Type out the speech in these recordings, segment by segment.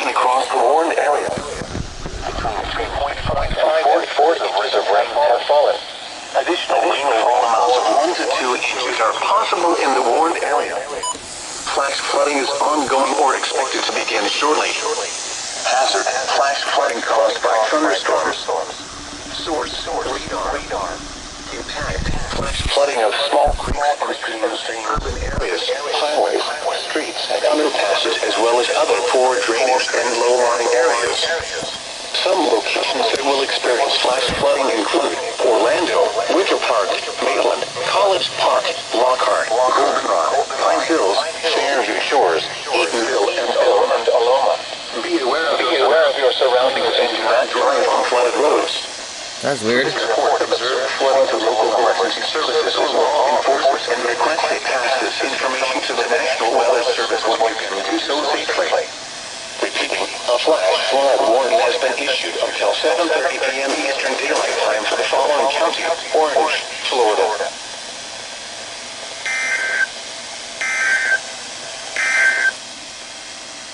taken across the warned area. Between 3.5 and 4 inches of rain have fallen. Additional rainfall amounts of 1 to 2 inches are possible in the warned area. Flash flooding is ongoing or expected to begin shortly. Hazard: flash flooding caused by thunderstorms. Source: radar. Impact: flash flooding of small creeks and streams, urban areas, highways, streets, and underpasses, as well as other poor drainage and low-lying areas. Some locations that will experience flash flooding include Orlando, Winter Park, Maitland, College Park, Lockhart, Goldenrod, Pine Hills, Fairview Shores, Eatonville, and Aloma. Be aware of your surroundings and do not drive on flooded roads. That's weird. Report observed flooding to local emergency services or law enforcement and request they pass this information to the National Weather Service when you can do so safely. Repeating, a flash flood warning has been issued until 7:30 p.m. Eastern Daylight Time for the following county: Orange, Florida.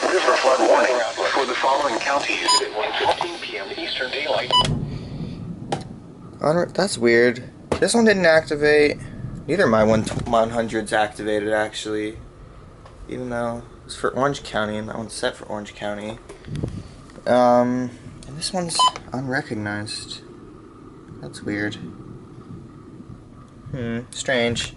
River flood warning for the following counties at 1:15 p.m. Eastern Daylight. That's weird. This one didn't activate. Neither of my 100s activated, actually. Even though it's for Orange County, and that one's set for Orange County. And this one's unrecognized. That's weird. Strange.